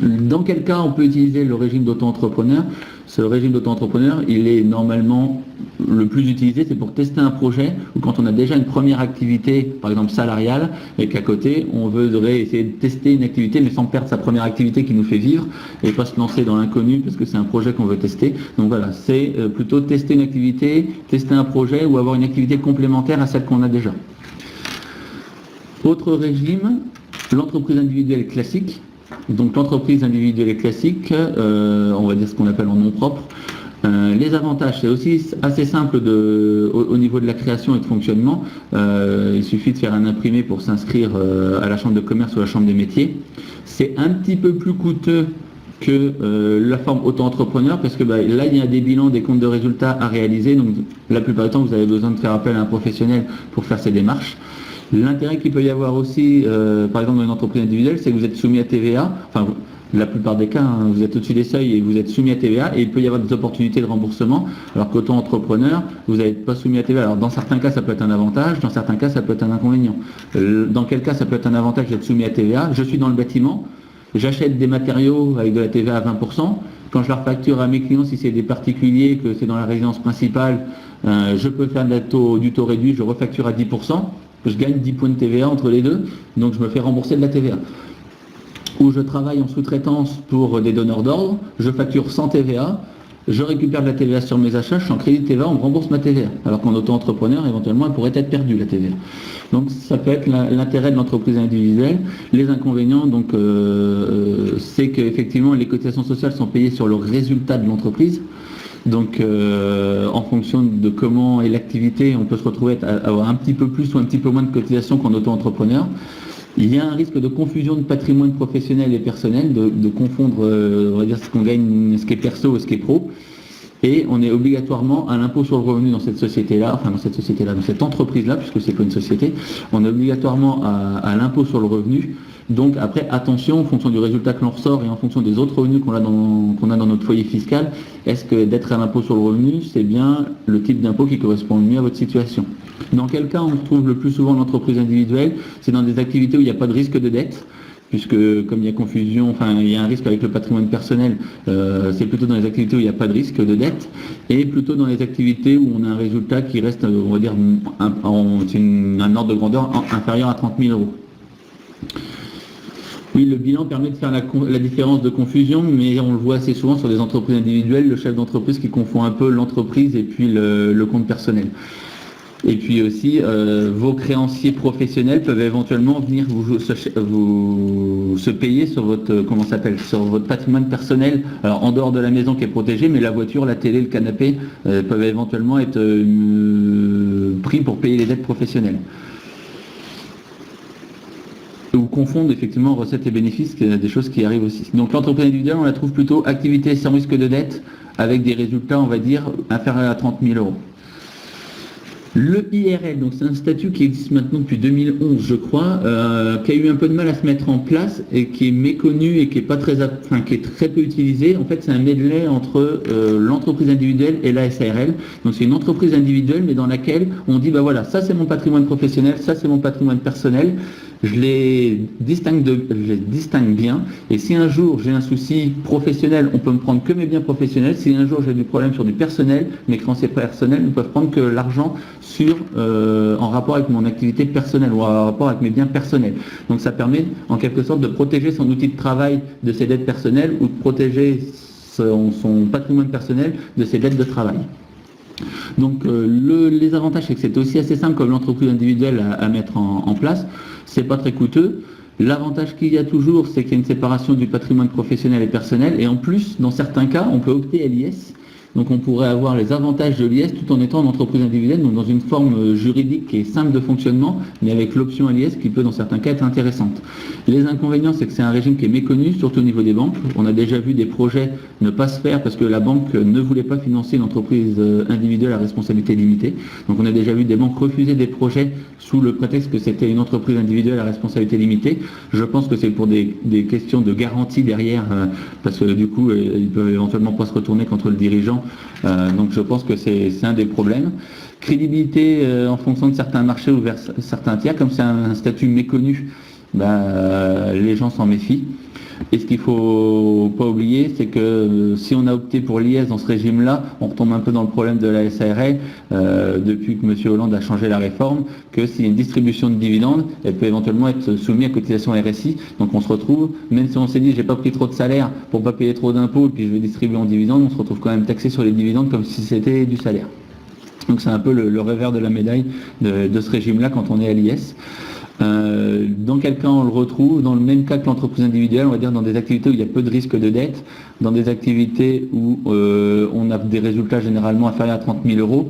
Speaker 1: Dans quel cas on peut utiliser le régime d'auto-entrepreneur? Ce régime d'auto-entrepreneur, il est normalement le plus utilisé, c'est pour tester un projet ou quand on a déjà une première activité, par exemple salariale, et qu'à côté, on voudrait essayer de tester une activité, mais sans perdre sa première activité qui nous fait vivre, et pas se lancer dans l'inconnu parce que c'est un projet qu'on veut tester. Donc voilà, c'est plutôt tester une activité, tester un projet ou avoir une activité complémentaire à celle qu'on a déjà. Autre régime, l'entreprise individuelle classique. Donc l'entreprise individuelle et classique, on va dire ce qu'on appelle en nom propre. Les avantages, c'est aussi assez simple au niveau de la création et de fonctionnement. Il suffit de faire un imprimé pour s'inscrire à la chambre de commerce ou à la chambre des métiers. C'est un petit peu plus coûteux que la forme auto-entrepreneur parce que là il y a des bilans, des comptes de résultats à réaliser. Donc la plupart du temps vous avez besoin de faire appel à un professionnel pour faire ces démarches. L'intérêt qu'il peut y avoir aussi, par exemple dans une entreprise individuelle, c'est que vous êtes soumis à TVA, enfin la plupart des cas, vous êtes au-dessus des seuils et vous êtes soumis à TVA et il peut y avoir des opportunités de remboursement, alors qu'auto-entrepreneur, vous n'êtes pas soumis à TVA. Alors dans certains cas ça peut être un avantage, dans certains cas ça peut être un inconvénient. Dans quel cas ça peut être un avantage d'être soumis à TVA? Je suis dans le bâtiment, j'achète des matériaux avec de la TVA à 20%, quand je leur facture à mes clients, si c'est des particuliers, que c'est dans la résidence principale, je peux faire du taux réduit, je refacture à 10%. Je gagne 10 points de TVA entre les deux, donc je me fais rembourser de la TVA. Ou je travaille en sous-traitance pour des donneurs d'ordre, je facture sans TVA, je récupère de la TVA sur mes achats, je suis en crédit de TVA, on me rembourse ma TVA. Alors qu'en auto-entrepreneur, éventuellement, elle pourrait être perdue, la TVA. Donc ça peut être l'intérêt de l'entreprise individuelle. Les inconvénients, donc, c'est qu'effectivement, les cotisations sociales sont payées sur le résultat de l'entreprise. Donc en fonction de comment est l'activité, on peut se retrouver à avoir un petit peu plus ou un petit peu moins de cotisations qu'en auto-entrepreneur. Il y a un risque de confusion de patrimoine professionnel et personnel, de confondre on va dire ce qu'on gagne, ce qui est perso et ce qui est pro. Et on est obligatoirement à l'impôt sur le revenu dans cette société-là, dans cette entreprise-là, puisque c'est pas une société, on est obligatoirement à l'impôt sur le revenu. Donc après, attention, en fonction du résultat que l'on ressort et en fonction des autres revenus qu'on a dans notre foyer fiscal, est-ce que d'être à l'impôt sur le revenu, c'est bien le type d'impôt qui correspond le mieux à votre situation? Dans quel cas on trouve le plus souvent l'entreprise individuelle? C'est dans des activités où il n'y a pas de risque de dette, puisque comme il y a confusion, enfin il y a un risque avec le patrimoine personnel, c'est plutôt dans les activités où il n'y a pas de risque de dette, et plutôt dans les activités où on a un résultat qui reste, on va dire, un ordre de grandeur inférieur à 30 000 euros. Oui, le bilan permet de faire la différence de confusion, mais on le voit assez souvent sur des entreprises individuelles, le chef d'entreprise qui confond un peu l'entreprise et puis le compte personnel. Et puis aussi, vos créanciers professionnels peuvent éventuellement venir se payer sur votre, sur votre patrimoine personnel, alors en dehors de la maison qui est protégée, mais la voiture, la télé, le canapé peuvent éventuellement être pris pour payer les dettes professionnelles. Ou confondre effectivement recettes et bénéfices, des choses qui arrivent aussi. Donc l'entreprise individuelle, on la trouve plutôt activité sans risque de dette, avec des résultats, on va dire, inférieurs à 30 000 euros. Le IRL, donc c'est un statut qui existe maintenant depuis 2011, je crois, qui a eu un peu de mal à se mettre en place et qui est méconnu et qui est pas très, qui est très peu utilisé. En fait, c'est un medley entre l'entreprise individuelle et la SARL. Donc c'est une entreprise individuelle, mais dans laquelle on dit, bah voilà, ça c'est mon patrimoine professionnel, ça c'est mon patrimoine personnel. Je les distingue bien, et si un jour j'ai un souci professionnel, on peut me prendre que mes biens professionnels. Si un jour j'ai du problème sur du personnel, mes créanciers personnels ne peuvent prendre que l'argent en rapport avec mon activité personnelle ou en rapport avec mes biens personnels. Donc ça permet en quelque sorte de protéger son outil de travail de ses dettes personnelles ou de protéger son patrimoine personnel de ses dettes de travail. Donc les avantages, c'est que c'est aussi assez simple comme l'entreprise individuelle à mettre en place. C'est pas très coûteux. L'avantage qu'il y a toujours, c'est qu'il y a une séparation du patrimoine professionnel et personnel. Et en plus, dans certains cas, on peut opter à l'IS. Donc on pourrait avoir les avantages de l'IS tout en étant en entreprise individuelle, donc dans une forme juridique qui est simple de fonctionnement, mais avec l'option à l'IS qui peut dans certains cas être intéressante. Les inconvénients, c'est que c'est un régime qui est méconnu, surtout au niveau des banques. On a déjà vu des projets ne pas se faire parce que la banque ne voulait pas financer une entreprise individuelle à responsabilité limitée. Donc on a déjà vu des banques refuser des projets sous le prétexte que c'était une entreprise individuelle à responsabilité limitée. Je pense que c'est pour des questions de garantie derrière, parce que du coup, ils peuvent éventuellement pas se retourner contre le dirigeant. Donc je pense que c'est un des problèmes. Crédibilité en fonction de certains marchés ou vers certains tiers, comme c'est un statut méconnu, les gens s'en méfient. Et ce qu'il ne faut pas oublier, c'est que si on a opté pour l'IS dans ce régime-là, on retombe un peu dans le problème de la SARL, depuis que M. Hollande a changé la réforme, que s'il y a une distribution de dividendes, elle peut éventuellement être soumise à cotisation RSI. Donc on se retrouve, même si on s'est dit j'ai pas pris trop de salaire pour pas payer trop d'impôts et puis je vais distribuer en dividendes, on se retrouve quand même taxé sur les dividendes comme si c'était du salaire. Donc c'est un peu le revers de la médaille de ce régime-là quand on est à l'IS. Dans quel cas on le retrouve? Dans le même cas que l'entreprise individuelle, on va dire dans des activités où il y a peu de risque de dette, dans des activités où on a des résultats généralement inférieurs à 30 000 euros,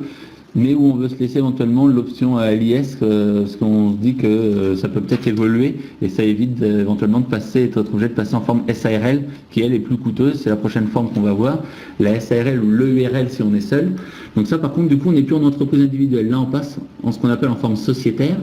Speaker 1: mais où on veut se laisser éventuellement l'option à l'IS, parce qu'on se dit que ça peut peut-être évoluer, et ça évite éventuellement d'être obligé de passer en forme SARL, qui elle est plus coûteuse, c'est la prochaine forme qu'on va voir, la SARL ou l'EURL si on est seul. Donc ça par contre, du coup, on n'est plus en entreprise individuelle, là on passe en ce qu'on appelle en forme sociétaire.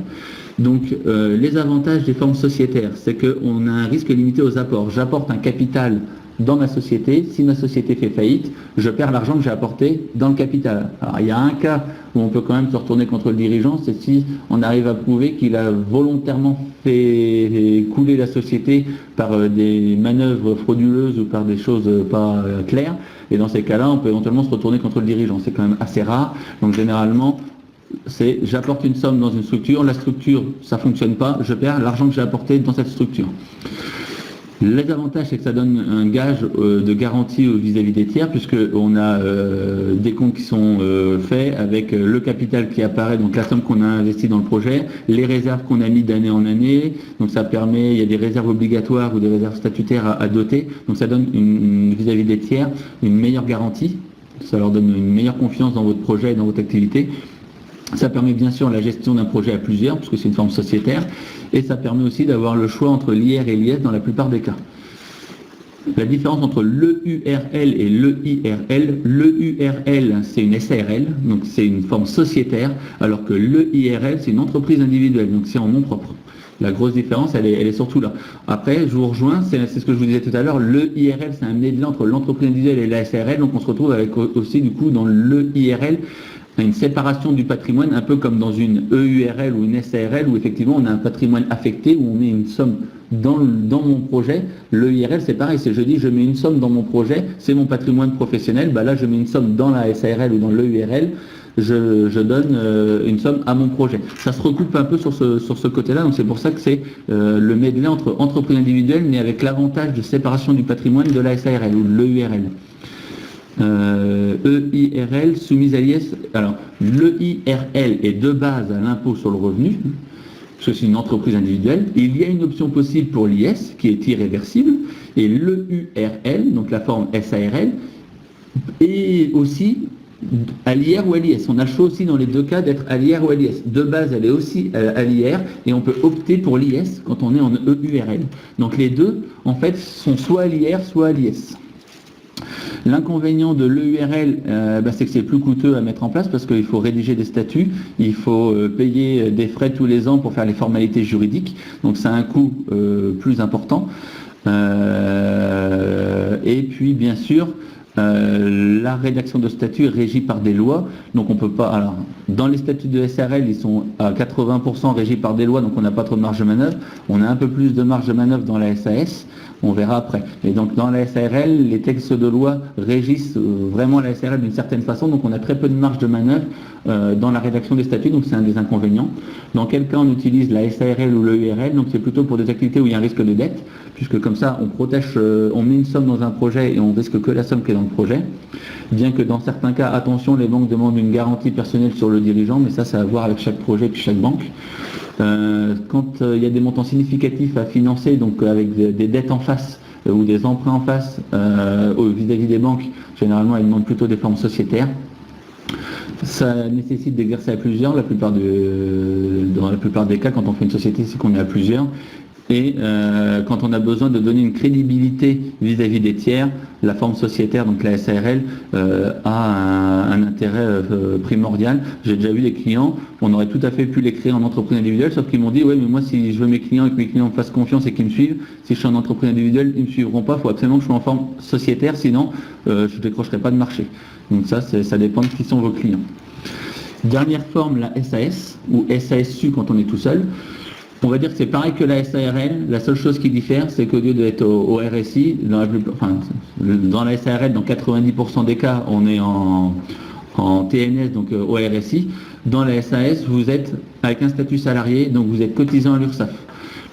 Speaker 1: Donc les avantages des formes sociétaires, c'est qu'on a un risque limité aux apports. J'apporte un capital dans ma société. Si ma société fait faillite, je perds l'argent que j'ai apporté dans le capital. Alors il y a un cas où on peut quand même se retourner contre le dirigeant, c'est si on arrive à prouver qu'il a volontairement fait couler la société par des manœuvres frauduleuses ou par des choses pas claires. Et dans ces cas-là, on peut éventuellement se retourner contre le dirigeant. C'est quand même assez rare. Donc généralement, c'est j'apporte une somme dans une structure, la structure ça fonctionne pas, je perds l'argent que j'ai apporté dans cette structure. Les avantages, c'est que ça donne un gage de garantie vis-à-vis des tiers, puisqu'on a des comptes qui sont faits avec le capital qui apparaît, donc la somme qu'on a investie dans le projet, les réserves qu'on a mis d'année en année, donc ça permet, il y a des réserves obligatoires ou des réserves statutaires à doter, donc ça donne vis-à-vis des tiers une meilleure garantie, ça leur donne une meilleure confiance dans votre projet et dans votre activité. Ça permet bien sûr la gestion d'un projet à plusieurs, puisque c'est une forme sociétaire, et ça permet aussi d'avoir le choix entre l'IR et l'IS dans la plupart des cas. La différence entre l'EURL et l'EIRL, l'EURL c'est une SARL, donc c'est une forme sociétaire, alors que l'EIRL c'est une entreprise individuelle, donc c'est en nom propre. La grosse différence, elle est surtout là. Après, je vous rejoins, c'est ce que je vous disais tout à l'heure, l'EIRL c'est un medley entre l'entreprise individuelle et la SARL, donc on se retrouve avec aussi du coup dans l'EIRL une séparation du patrimoine, un peu comme dans une EURL ou une SARL, où effectivement on a un patrimoine affecté, où on met une somme dans mon projet, le IRL c'est pareil, c'est je dis je mets une somme dans mon projet, c'est mon patrimoine professionnel, bah là je mets une somme dans la SARL ou dans l'EURL, je donne une somme à mon projet. Ça se recoupe un peu sur ce côté-là, donc c'est pour ça que c'est le medley entre entreprise individuelle, mais avec l'avantage de séparation du patrimoine de la SARL ou de l'EURL. EIRL soumise à l'IS. Alors, l'EIRL est de base à l'impôt sur le revenu, parce que c'est une entreprise individuelle. Il y a une option possible pour l'IS qui est irréversible, et l'EURL, donc la forme SARL, est aussi à l'IR ou à l'IS. On a le choix aussi dans les deux cas d'être à l'IR ou à l'IS. De base, elle est aussi à l'IR et on peut opter pour l'IS quand on est en EURL. Donc les deux, en fait, sont soit à l'IR, soit à l'IS. L'inconvénient de l'EURL, c'est que c'est plus coûteux à mettre en place parce qu'il faut rédiger des statuts, il faut payer des frais tous les ans pour faire les formalités juridiques, donc ça a un coût plus important. Et puis bien sûr, la rédaction de statuts est régie par des lois, donc on peut pas. Alors, dans les statuts de SARL, ils sont à 80% régis par des lois, donc on n'a pas trop de marge de manœuvre. On a un peu plus de marge de manœuvre dans la SAS, on verra après. Et donc dans la SARL, les textes de loi régissent vraiment la SARL d'une certaine façon, donc on a très peu de marge de manœuvre dans la rédaction des statuts, donc c'est un des inconvénients. Dans quel cas on utilise la SARL ou l'EURL, donc c'est plutôt pour des activités où il y a un risque de dette, puisque comme ça on protège, on met une somme dans un projet et on risque que la somme qui est dans le projet. Bien que dans certains cas, attention, les banques demandent une garantie personnelle sur le dirigeant, mais ça a à voir avec chaque projet et chaque banque. Quand il y a des montants significatifs à financer, donc avec des dettes en face ou des emprunts en face vis-à-vis des banques, généralement elles demandent plutôt des formes sociétaires. Ça nécessite d'exercer à plusieurs, dans la plupart des cas, quand on fait une société, c'est qu'on est à plusieurs. Et quand on a besoin de donner une crédibilité vis-à-vis des tiers, la forme sociétaire, donc la SARL, a un intérêt primordial. J'ai déjà vu des clients, on aurait tout à fait pu les créer en entreprise individuelle, sauf qu'ils m'ont dit, ouais, mais moi si je veux mes clients et que mes clients me fassent confiance et qu'ils me suivent, si je suis en entreprise individuelle, ils ne me suivront pas, il faut absolument que je sois en forme sociétaire, sinon je ne décrocherai pas de marché. Donc ça dépend de qui sont vos clients. Dernière forme, la SAS, ou SASU quand on est tout seul. On va dire que c'est pareil que la SARL, la seule chose qui diffère, c'est qu'au lieu d'être au RSI, dans la SARL, dans 90% des cas, on est en TNS, donc au RSI. Dans la SAS, vous êtes avec un statut salarié, donc vous êtes cotisant à l'URSSAF.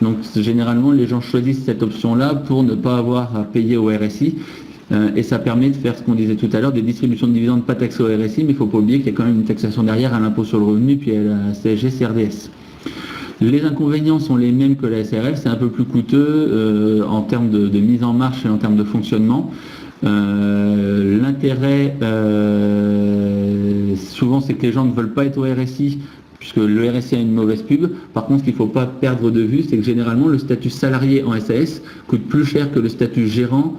Speaker 1: Donc généralement, les gens choisissent cette option-là pour ne pas avoir à payer au RSI. Et ça permet de faire ce qu'on disait tout à l'heure, des distributions de dividendes pas taxées au RSI, mais il ne faut pas oublier qu'il y a quand même une taxation derrière à l'impôt sur le revenu, puis à la CSG, CRDS. Les inconvénients sont les mêmes que la SARL, c'est un peu plus coûteux en termes de mise en marche et en termes de fonctionnement. L'intérêt, souvent, c'est que les gens ne veulent pas être au RSI, puisque le RSI a une mauvaise pub. Par contre, ce qu'il ne faut pas perdre de vue, c'est que généralement, le statut salarié en SAS coûte plus cher que le statut gérant,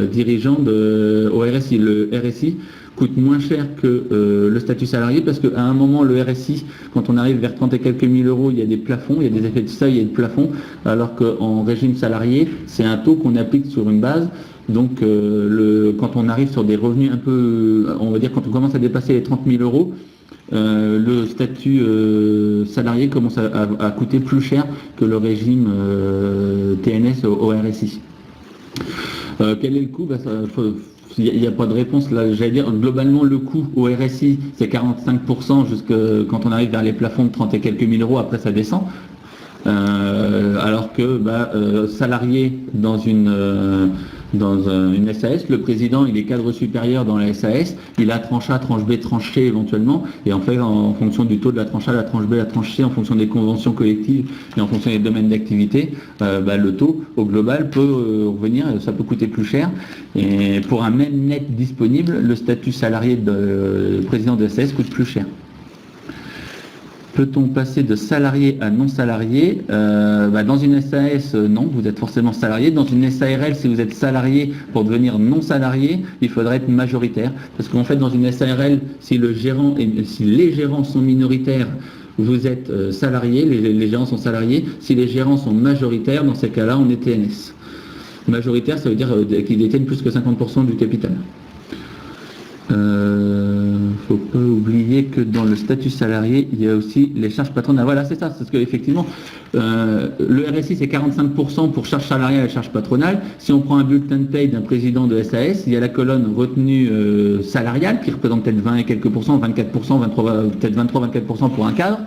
Speaker 1: dirigeant au RSI. Le RSI coûte moins cher que le statut salarié parce qu'à un moment, le RSI, quand on arrive vers 30 et quelques mille euros, il y a des plafonds, il y a des effets de seuil et de plafonds, alors qu'en régime salarié, c'est un taux qu'on applique sur une base. Donc, quand on arrive sur des revenus un peu, on va dire, quand on commence à dépasser les 30 000 euros, le statut salarié commence à coûter plus cher que le régime TNS au RSI. Quel est le coût? Il n'y a pas de réponse là, j'allais dire, globalement le coût au RSI c'est 45% quand on arrive vers les plafonds de 30 et quelques mille euros, après ça descend. Alors que salarié dans une SAS, le président il est cadre supérieur dans la SAS, il a tranche A, tranche B, tranche C éventuellement, et en fait en fonction du taux de la tranche A, la tranche B, la tranche C, en fonction des conventions collectives et en fonction des domaines d'activité, le taux au global peut revenir, ça peut coûter plus cher. Et pour un même net disponible, le statut salarié de président de SAS coûte plus cher. Peut-on passer de salarié à non salarié? Dans une SAS, non, vous êtes forcément salarié. Dans une SARL, si vous êtes salarié, pour devenir non salarié, il faudrait être majoritaire. Parce qu'en fait, dans une SARL, si les gérants sont minoritaires, vous êtes salarié, les gérants sont salariés. Si les gérants sont majoritaires, dans ces cas-là, on est TNS. Majoritaire, ça veut dire qu'ils détiennent plus que 50% du capital. faut pas oublier que dans le statut salarié, il y a aussi les charges patronales. Voilà, c'est ça, c'est ce que effectivement, le RSI c'est 45% pour charges salariales et charges patronales. Si on prend un bulletin de paye d'un président de SAS, il y a la colonne retenue salariale qui représente peut-être 20 et quelques pourcents, 24%, 23, peut-être 23-24% pour un cadre.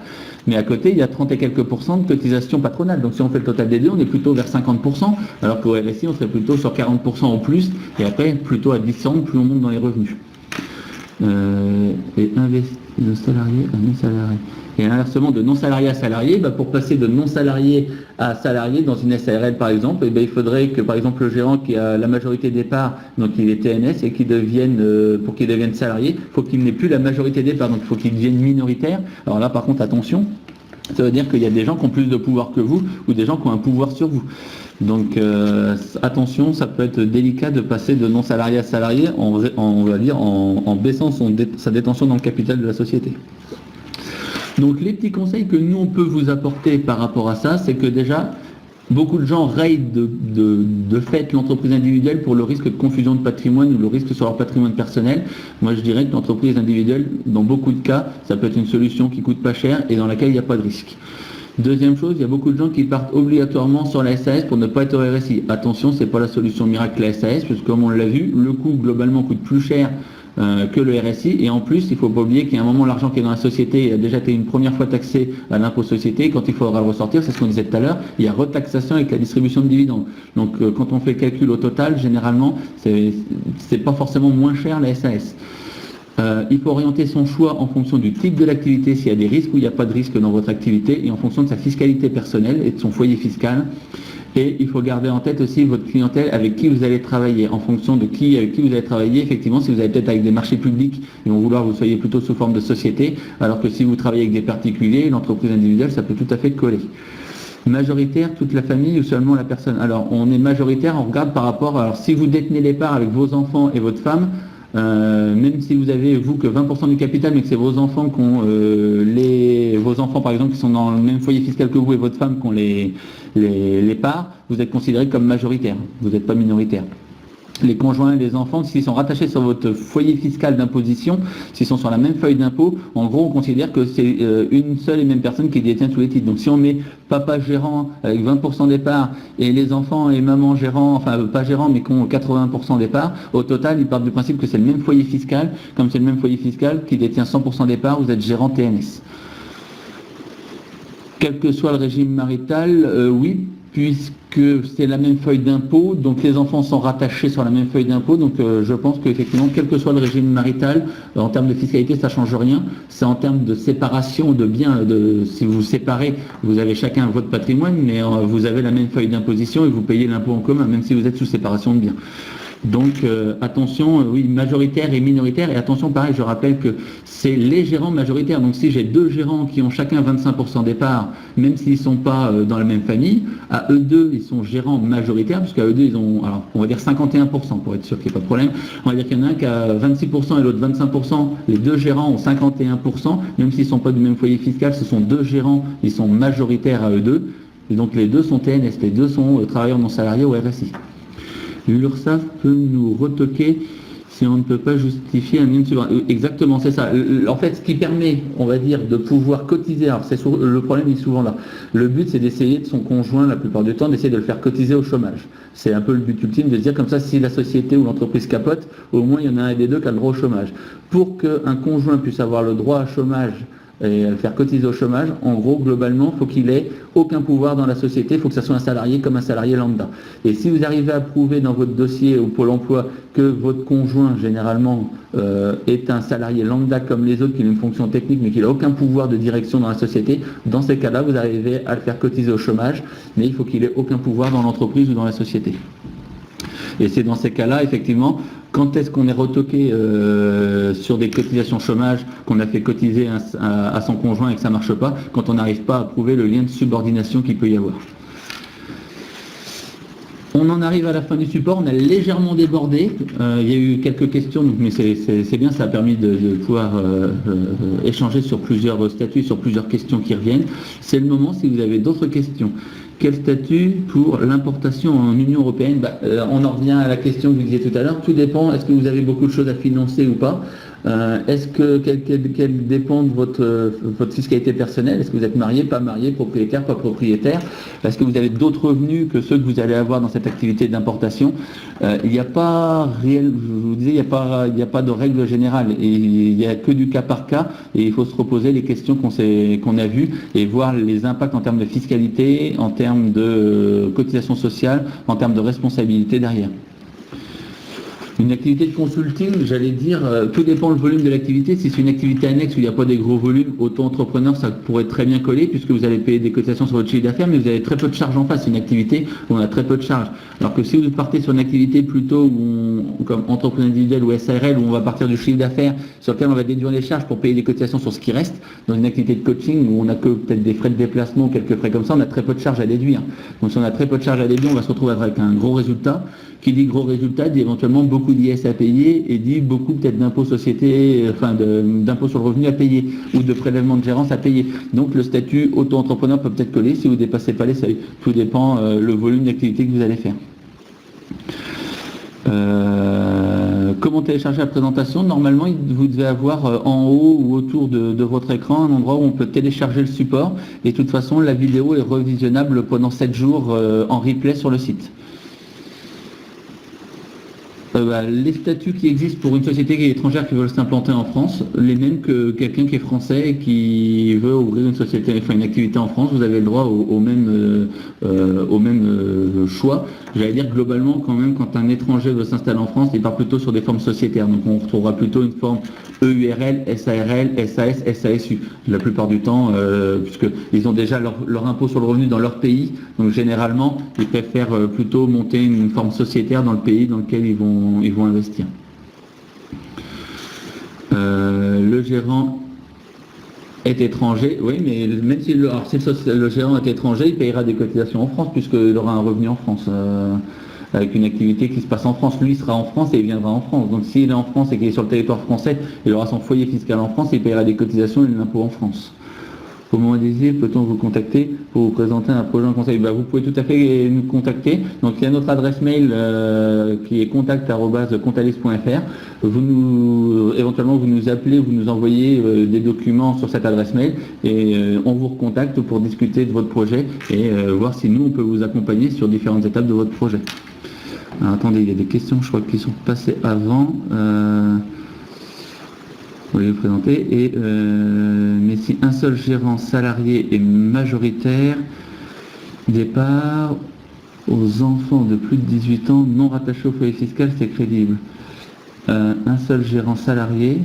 Speaker 1: Mais à côté, il y a 30 et quelques pourcents de cotisation patronale. Donc si on fait le total des deux, on est plutôt vers 50%, alors qu'au RSI, on serait plutôt sur 40% en plus, et après, plutôt à 10 ans, plus on monte dans les revenus. Et de salarié à non-salarié. Et inversement, de non-salarié à salarié, pour passer de non-salarié à salarié dans une SARL par exemple, il faudrait que par exemple le gérant qui a la majorité des parts, donc il est TNS, et qu'il devienne, pour qu'il devienne salarié, il faut qu'il n'ait plus la majorité des parts, donc il faut qu'il devienne minoritaire. Alors là par contre attention, ça veut dire qu'il y a des gens qui ont plus de pouvoir que vous, ou des gens qui ont un pouvoir sur vous. Donc attention, ça peut être délicat de passer de non-salarié à salarié on va dire, en baissant sa détention dans le capital de la société. Donc les petits conseils que nous on peut vous apporter par rapport à ça, c'est que déjà, beaucoup de gens rayent de fait l'entreprise individuelle pour le risque de confusion de patrimoine ou le risque sur leur patrimoine personnel. Moi je dirais que l'entreprise individuelle, dans beaucoup de cas, ça peut être une solution qui coûte pas cher et dans laquelle il n'y a pas de risque. Deuxième chose, il y a beaucoup de gens qui partent obligatoirement sur la SAS pour ne pas être au RSI. Attention, c'est pas la solution miracle la SAS, parce que comme on l'a vu, le coût globalement coûte plus cher que le RSI, et en plus il ne faut pas oublier qu'il y a un moment l'argent qui est dans la société a déjà été une première fois taxé à l'impôt société, quand il faudra le ressortir, c'est ce qu'on disait tout à l'heure, il y a retaxation avec la distribution de dividendes. Donc quand on fait le calcul au total, généralement c'est pas forcément moins cher la SAS. Il faut orienter son choix en fonction du type de l'activité, s'il y a des risques ou il n'y a pas de risque dans votre activité, et en fonction de sa fiscalité personnelle et de son foyer fiscal. Et il faut garder en tête aussi votre clientèle avec qui vous allez travailler. En fonction de avec qui vous allez travailler, effectivement, si vous allez peut-être avec des marchés publics, ils vont vouloir que vous soyez plutôt sous forme de société, alors que si vous travaillez avec des particuliers, l'entreprise individuelle, ça peut tout à fait coller. Majoritaire, toute la famille ou seulement la personne? Alors, on est majoritaire, on regarde par rapport, alors si vous détenez les parts avec vos enfants et votre femme, même si vous avez, vous, que 20% du capital, mais que c'est vos enfants qui ont vos enfants, par exemple, qui sont dans le même foyer fiscal que vous et votre femme qui ont les parts, vous êtes considéré comme majoritaire, vous n'êtes pas minoritaire. Les conjoints et les enfants, s'ils sont rattachés sur votre foyer fiscal d'imposition, s'ils sont sur la même feuille d'impôt, en gros, on considère que c'est une seule et même personne qui détient tous les titres. Donc si on met papa gérant avec 20% des parts et les enfants et maman gérant, enfin pas gérant mais qui ont 80% des parts, au total, ils partent du principe que c'est le même foyer fiscal. Comme c'est le même foyer fiscal qui détient 100% des parts, vous êtes gérant TNS. Quel que soit le régime marital, oui, puisque c'est la même feuille d'impôt, donc les enfants sont rattachés sur la même feuille d'impôt, donc je pense qu'effectivement, quel que soit le régime marital, en termes de fiscalité, ça ne change rien. C'est en termes de séparation de biens, si vous vous séparez, vous avez chacun votre patrimoine, mais vous avez la même feuille d'imposition et vous payez l'impôt en commun, même si vous êtes sous séparation de biens. Donc attention, oui, majoritaire et minoritaire, et attention pareil, je rappelle que c'est les gérants majoritaires, donc si j'ai deux gérants qui ont chacun 25% des parts, même s'ils ne sont pas dans la même famille, à eux deux ils sont gérants majoritaires, puisqu'à eux deux ils ont, alors on va dire 51% pour être sûr qu'il n'y ait pas de problème, on va dire qu'il y en a un qui a 26% et l'autre 25%, les deux gérants ont 51%, même s'ils ne sont pas du même foyer fiscal, ce sont deux gérants, ils sont majoritaires à eux deux, et donc les deux sont TNS, les deux sont travailleurs non salariés au RSI. L'URSSAF peut nous retoquer si on ne peut pas justifier un minimum subvention. Exactement, c'est ça. En fait, ce qui permet, on va dire, de pouvoir cotiser, alors le problème est souvent là. Le but, c'est d'essayer de son conjoint, la plupart du temps, d'essayer de le faire cotiser au chômage. C'est un peu le but ultime de se dire comme ça, si la société ou l'entreprise capote, au moins il y en a un des deux qui a le droit au chômage. Pour qu'un conjoint puisse avoir le droit à chômage et le faire cotiser au chômage, en gros, globalement, il faut qu'il ait aucun pouvoir dans la société, il faut que ça soit un salarié comme un salarié lambda. Et si vous arrivez à prouver dans votre dossier au Pôle emploi que votre conjoint, généralement, est un salarié lambda comme les autres, qui a une fonction technique, mais qu'il n'a aucun pouvoir de direction dans la société, dans ces cas-là, vous arrivez à le faire cotiser au chômage, mais il faut qu'il ait aucun pouvoir dans l'entreprise ou dans la société. Et c'est dans ces cas-là, effectivement, quand est-ce qu'on est retoqué sur des cotisations chômage, qu'on a fait cotiser à son conjoint et que ça ne marche pas, quand on n'arrive pas à prouver le lien de subordination qu'il peut y avoir. On en arrive à la fin du support, on a légèrement débordé, il y a eu quelques questions, donc, mais c'est bien, ça a permis de pouvoir échanger sur plusieurs statuts, sur plusieurs questions qui reviennent. C'est le moment si vous avez d'autres questions. Quel statut pour l'importation en Union européenne? On en revient à la question que vous disiez tout à l'heure, tout dépend, est-ce que vous avez beaucoup de choses à financer ou pas? Quelle dépend de votre fiscalité personnelle? Est-ce que vous êtes marié, pas marié, propriétaire, pas propriétaire? Est-ce que vous avez d'autres revenus que ceux que vous allez avoir dans cette activité d'importation? Il n'y a pas réel, je vous disais, il n'y a pas de règle générale. Et il n'y a que du cas par cas. Et il faut se reposer les questions qu'on a vues et voir les impacts en termes de fiscalité, en termes de cotisation sociale, en termes de responsabilité derrière. Une activité de consulting, j'allais dire, tout dépend le volume de l'activité. Si c'est une activité annexe où il n'y a pas des gros volumes, auto-entrepreneur, ça pourrait très bien coller puisque vous allez payer des cotisations sur votre chiffre d'affaires, mais vous avez très peu de charges en face. C'est une activité où on a très peu de charges. Alors que si vous partez sur une activité plutôt comme entrepreneur individuel ou SARL, où on va partir du chiffre d'affaires sur lequel on va déduire les charges pour payer les cotisations sur ce qui reste, dans une activité de coaching où on n'a que peut-être des frais de déplacement, quelques frais comme ça, on a très peu de charges à déduire. Donc si on a très peu de charges à déduire, on va se retrouver avec un gros résultat. Qui dit gros résultat, dit éventuellement beaucoup d'IS à payer et dit beaucoup peut-être d'impôts sociétés, d'impôts sur le revenu à payer ou de prélèvements de gérance à payer. Donc le statut auto-entrepreneur peut peut-être coller si vous ne dépassez pas les seuils. Tout dépend le volume d'activité que vous allez faire. Comment télécharger la présentation? Normalement, vous devez avoir en haut ou autour de votre écran un endroit où on peut télécharger le support. Et de toute façon, la vidéo est revisionnable pendant 7 jours en replay sur le site. Les statuts qui existent pour une société qui est étrangère qui veut s'implanter en France, les mêmes que quelqu'un qui est français et qui veut ouvrir une société, enfin une activité en France, vous avez le droit au même choix. J'allais dire globalement quand même, quand un étranger veut s'installer en France, il part plutôt sur des formes sociétaires. Donc on retrouvera plutôt une forme EURL, SARL, SAS, SASU. La plupart du temps, puisqu'ils ont déjà leur impôt sur le revenu dans leur pays, donc généralement, ils préfèrent plutôt monter une forme sociétaire dans le pays dans lequel ils vont investir. Le gérant est étranger, oui, mais même si le gérant est étranger, il payera des cotisations en France puisqu'il aura un revenu en France. Avec une activité qui se passe en France, lui il sera en France et il viendra en France. Donc s'il est en France et qu'il est sur le territoire français, il aura son foyer fiscal en France et il paiera des cotisations et de l'impôt en France. Au moment désiré, peut-on vous contacter pour vous présenter un projet en conseil? Vous pouvez tout à fait nous contacter. Donc il y a notre adresse mail qui est contact@contalis.fr. Éventuellement vous nous appelez, vous nous envoyez des documents sur cette adresse mail et on vous recontacte pour discuter de votre projet et voir si nous on peut vous accompagner sur différentes étapes de votre projet. Alors, attendez, il y a des questions, je crois, qui sont passées avant. Vous voulez vous présenter. Mais si un seul gérant salarié est majoritaire, départ aux enfants de plus de 18 ans non rattachés au foyer fiscal, c'est crédible. Un seul gérant salarié.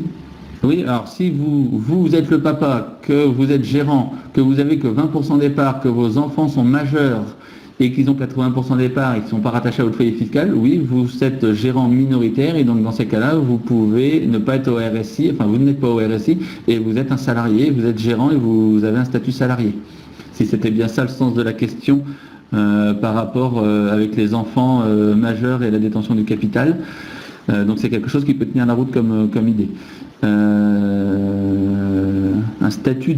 Speaker 1: Oui, alors si vous êtes le papa, que vous êtes gérant, que vous avez que 20% d'épargne, que vos enfants sont majeurs et qu'ils ont 80% d'épargne et qu'ils ne sont pas rattachés à votre foyer fiscal, oui, vous êtes gérant minoritaire et donc dans ces cas-là, vous pouvez ne pas être au RSI, enfin vous n'êtes pas au RSI et vous êtes un salarié, vous êtes gérant et vous avez un statut salarié. Si c'était bien ça le sens de la question par rapport avec les enfants majeurs et la détention du capital. Donc c'est quelque chose qui peut tenir la route comme idée. Un statut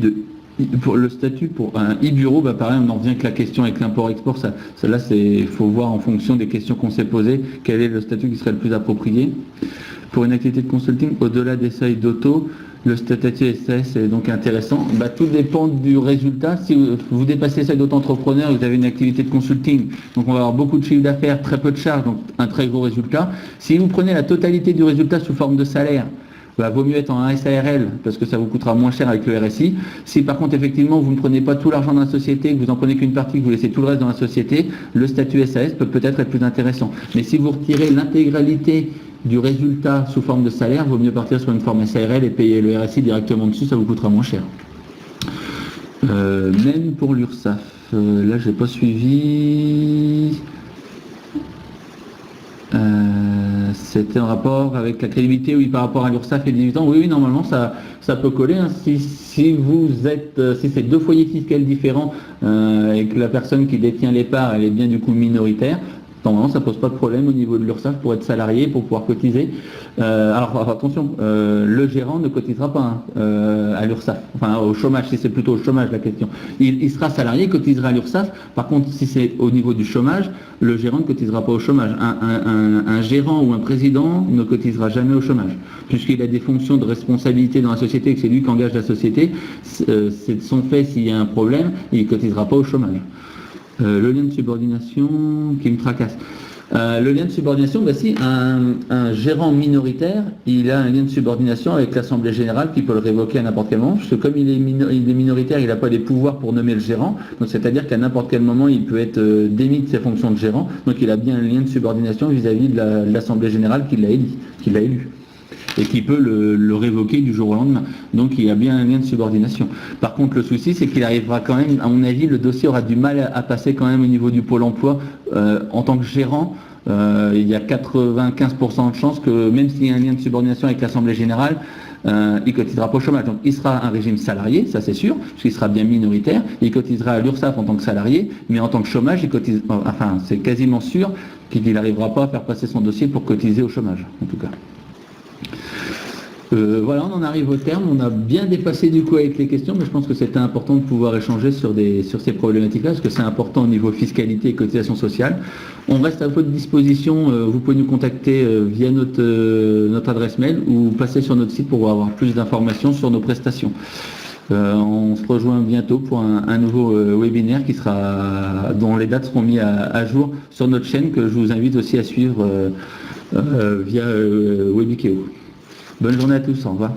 Speaker 1: pour un e-bureau, pareil, on en revient avec la question avec l'import-export, celle-là, il faut voir en fonction des questions qu'on s'est posées, quel est le statut qui serait le plus approprié. Pour une activité de consulting, au-delà des seuils d'auto, le statut SAS est donc intéressant. Tout dépend du résultat. Si vous dépassez les seuils d'auto-entrepreneur, vous avez une activité de consulting, donc on va avoir beaucoup de chiffre d'affaires, très peu de charges, donc un très gros résultat. Si vous prenez la totalité du résultat sous forme de salaire, vaut mieux être en SARL parce que ça vous coûtera moins cher avec le RSI. Si par contre effectivement vous ne prenez pas tout l'argent dans la société, que vous en prenez qu'une partie, que vous laissez tout le reste dans la société, le statut SAS peut peut-être être plus intéressant. Mais si vous retirez l'intégralité du résultat sous forme de salaire, vaut mieux partir sur une forme SARL et payer le RSI directement dessus, ça vous coûtera moins cher. Même pour l'URSSAF, là j'ai pas suivi. C'était en rapport avec la crédibilité, oui, par rapport à l'URSSAF et 18 ans. Oui, normalement, ça peut coller. Hein. Si c'est deux foyers fiscaux différents et que la personne qui détient l'épargne, elle est bien du coup minoritaire, Normalement, ça pose pas de problème au niveau de l'URSSAF pour être salarié, pour pouvoir cotiser. Alors attention, le gérant ne cotisera pas à l'URSSAF, enfin au chômage, si c'est plutôt au chômage la question. Il sera salarié, il cotisera à l'URSSAF. Par contre, si c'est au niveau du chômage, le gérant ne cotisera pas au chômage. Un gérant ou un président ne cotisera jamais au chômage, puisqu'il a des fonctions de responsabilité dans la société et que c'est lui qui engage la société. C'est de son fait s'il y a un problème, il ne cotisera pas au chômage. Le lien de subordination qui me tracasse. Le lien de subordination, si un gérant minoritaire, il a un lien de subordination avec l'Assemblée Générale qui peut le révoquer à n'importe quel moment, parce que comme il est minoritaire, il n'a pas les pouvoirs pour nommer le gérant, donc c'est-à-dire qu'à n'importe quel moment, il peut être démis de ses fonctions de gérant, donc il a bien un lien de subordination vis-à-vis de l'Assemblée Générale qui l'a élu. Et qui peut le révoquer du jour au lendemain. Donc il y a bien un lien de subordination. Par contre, le souci, c'est qu'il arrivera quand même, à mon avis, le dossier aura du mal à passer quand même au niveau du Pôle emploi. En tant que gérant, il y a 95% de chances que même s'il y a un lien de subordination avec l'Assemblée Générale, il ne cotisera pas au chômage. Donc il sera un régime salarié, ça c'est sûr, puisqu'il sera bien minoritaire. Il cotisera à l'URSSAF en tant que salarié, mais en tant que chômage, c'est quasiment sûr qu'il n'arrivera pas à faire passer son dossier pour cotiser au chômage, en tout cas. Voilà, on en arrive au terme. On a bien dépassé du coup avec les questions, mais je pense que c'était important de pouvoir échanger sur ces problématiques-là, parce que c'est important au niveau fiscalité et cotisation sociale. On reste à votre disposition. Vous pouvez nous contacter via notre adresse mail ou passer sur notre site pour avoir plus d'informations sur nos prestations. On se rejoint bientôt pour un nouveau webinaire dont les dates seront mises à jour sur notre chaîne, que je vous invite aussi à suivre via Webikeo. Bonne journée à tous, au revoir.